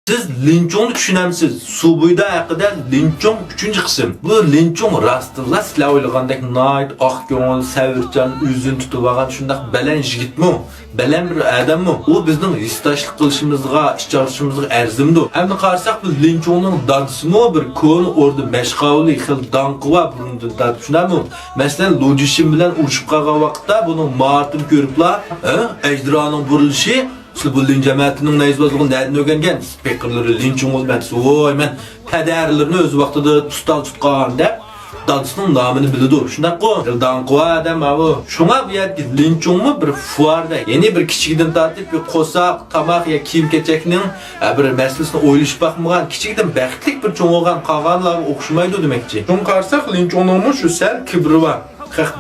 Siz linçongni tushunamsiz. Subuyda haqida linchong 3-qism. Bu linchong rastilla sizlar o'ylagandek nayt, oq ko'ngil, savirchan, o'zini tutib olgan shundaq baland yigitmi? Baland bir odammi? U bizning hissdoshlik qilishimizga, ish chiqarishimizga arzimdi. Endi qarasak bu linchongning dadisimi bir ko'ni o'rda mashqavli xil danqi va burunda dad tushunami? Masalan, lojishim bilan urushib qolgan vaqtda buni martim ko'riblar, ejdironing burilishi siz bu linç cemaatinin neyizbazlığını nereden öğrengen? Speakerları linçin olmadı. Oy men pederlerini öz vaxtıda tutal tutkan dep dadısının namını bilidu. Şundak ko. Danqıva adam abi. Şuna bir yer linçin mu bir fuarda yeni bir kiçikden tartip bir kosak, tamak ya kiyim keçekinin bir meselesini oylaşıp bakmagan kiçikden bəxtlik bir çoğun olgan qalğanlar oxşumaydı demekçi. Şunu qarsak linçonluğumun şu sel kibri var.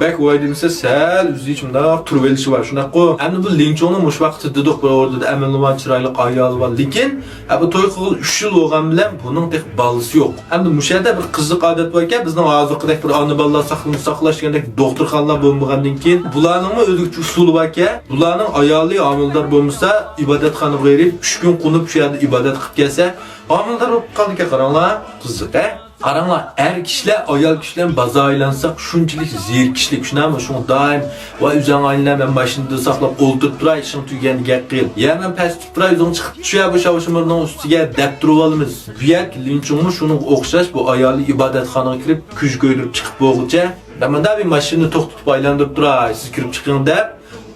Bak oydimsa sel üzü içimde turvelişi var. Şuna ko. Hem bu linçonu muş vaxtı dedik bir orada da emelman çıraylı ayalı var. Lekin bu toy qıl 3 yıl olgan bilen bunun tek balısı yok. Hem de muşada bir kızlık adet varken bizning hazırqıdak bir anı ballar saqlashgandek doktorxonalar bo'lmagandan keyin bularning o'zgacha usuli varken bularning ayoli amildor bo'lmasa ibodatxonaga berib 3 kun qo'nib shu yerda ibodat qilib kelsa amildor bo'lib qoldi qaranglar qiziq Qaranglar, kişiler, ayol kişiler baza aylansak şunçilik zerikişlik şunamı? Şunu daim va üzən aylanlar ben başında saxlab o'ltirib turay, işin tugani gap qil. Ya men past tutib turay, o'zing chiqib tushya bu shavishimning ustiga deb turib olamiz. Bu yer linchingmi shuni o'xshash bu ayoli ibodatxonaga kirib, kuch ko'ydirib chiqib bo'lguncha, mana bir mashina to'xtatib aylantirib turay, siz kirib chiqing deb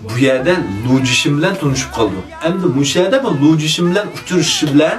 bu yerda lojishim bilan tunishib qoldim. Endi bu yerda bu lojishim bilan uchrashish bilan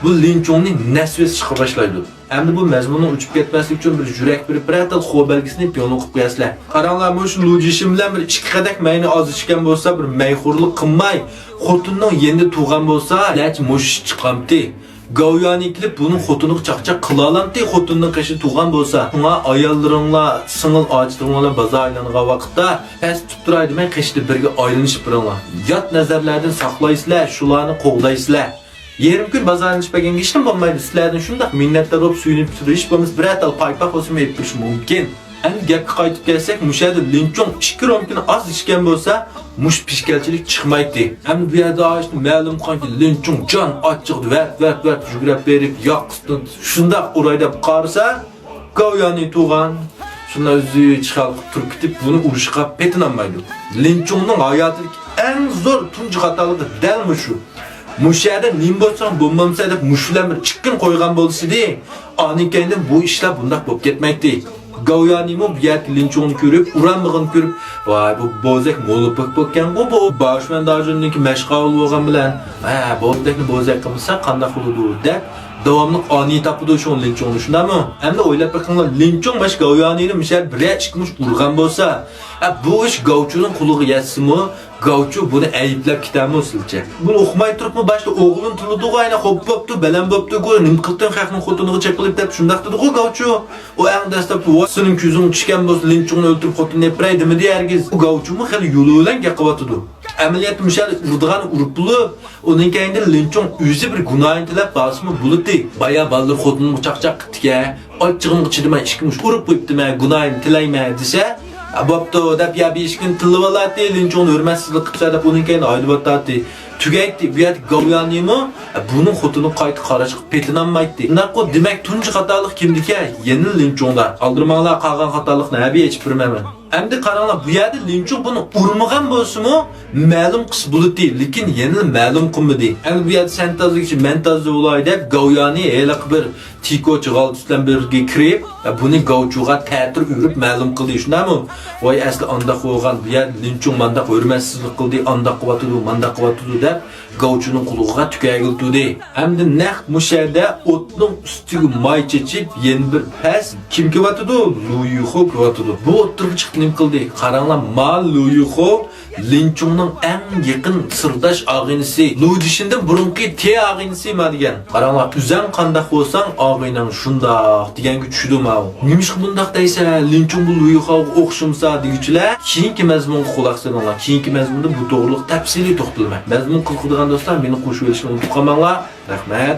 bu linchongning nasvesi chiqa boshlaydi. Endi bu mazmunning uchib ketmaslik uchun bir yurak bir pratal xo belgisini piyon o'qib qo'yasizlar. Qaranglar, bu shu lojishim bilan bir 2 qadak mayni oz ichgan bo'lsa, bir mayxurlik qilmay, xotinning yendi tug'an bo'lsa, lach mush chiqamdi. Govyani qilib buni xotiniga chaqchaq qila olamdi, xotinning qishi tug'an bo'lsa, unga ayollaringlar, singil ochdiringlar baza aylangan vaqtda past tutib turay demay qishda birga aylanishib turinglar. Yot nazarlardan saqlaysizlar, shularni qo'g'daysizlar. Yerim gün bazarını çıkmagan işim olmaydı. Sizlerden şundaq minnettar olup suyunib tuturuş bo'lmasa bir atal paypaq olsun aytirish mumkin. Endi gapga qaytib kelsak, mushada linchong 2 romkini az ichgan bo'lsa, mush pishkalchilik chiqmaydi. Endi bu yerda ma'lum qanki linchong jon ochiq vat yugurib berib, yoqdi. Shundaq urayda qarasa, govyani tug'an shunday o'zi chiqib turib ketib, buni urishga petinolmaydi. Linchongning hayotidagi eng zo'r tunji xatoligi dal shu. Muşada nim bo'lsam bo'lmamsa deb mushlar bir chiqqin qo'ygan bo'lsa-da, aninkayda bu ishlar bundaq bo'lib ketmaydi. Govyonimi bu yer linchongni ko'rib, uranmig'ini ko'rib, voy bu bozak mo'lipik bo'lgan bu boshman dajonniki mashg'ul bo'lgan bilan, bozakni bozak qilsa qanday bo'ladi deb davomli ani tapıdı şu linchongni shundami? Endi o'ylab bakinglar, linchong bash govyonini mishar bir chiqmish urgan bo'lsa, bu ish govchuning quliga yetsimi? Gavchu bunu ayıplab ketami o'silcha. Bunu o'qimay turibmi boshda o'g'lim tilidi ayna xo'p bo'pti, baland bo'pti, nim qildim xalqning xotiniga chaqilib deb shundaq dedi gavchu. O eng dastlab sening ko'zing tushgan bo'lsa linchongni o'ltirib xotinni epraydimi deyargiz. Bu gavchumi xil yo'li bilan gapqavatdi. Amaliyat mishal urdigan urib bulib, uning kayinda linchong o'zi bir gunohini tilab basmi buldi. Baya ballar xotinni chaqchaq qitga, ochchig'imga chidamay ishkimish urib qo'yibdimi, gunohini tilayman desa, Abapto deb ya 5 kun tilib oladi, linchongni hurmatsizlik qilsa deb uning keyin ayılib o'tadi. Tugaydi, bu yer govyonimi buning xotini qayta qarashga petinolmaydi. Naqo demak tunji xatolik kimdiki? Yeni linchongda. Aldirmanglar qolgan xatolikni hech hech bilmayman. Endi qaranglar, bu yerda linchong buni urmagan bo'lsa-mu, ma'lum qis bo'ladi, lekin yeni ma'lum qilmadi. Endi bu yerda sentazlik uchun mentazli bo'lay deb govyoni eliq bir tikochi g'altisdan birga kirib, buni gavchuga ta'tir urib ma'lum qildi, shunami? Voy asli anda qo'ygan bu yer linchong manda hurmatsizlik qildi, anda qilyapti, manda qilyapti deb gavchuning quliga tukagildi. Endi naq mushada o'tning ustiga may chechib, yeni bir pas kim qilyapti? Luyuxo qilyapti. Bu o'tirib chiqib nim qildi. Qaranglar, mal Luyuxo linchongning eng yaqin sirdosh og'inisi. Lujishindan burunqi te og'inisi ma degan. Qaranglar, uzan qandaq bo'lsang, og'ining shundaq deganga tushdim ha. Nimish bundaq deysa, linchong bu Luyuxoga o'xshamsa deguchilar, keyingi mazmunga quloq solinglar. Keyingi mazmunda bu to'g'riliq tafsiliy to'xtalman. Mazmun qiziqadigan do'stlar, meni qo'shib olishni unutmanglar. Rahmat.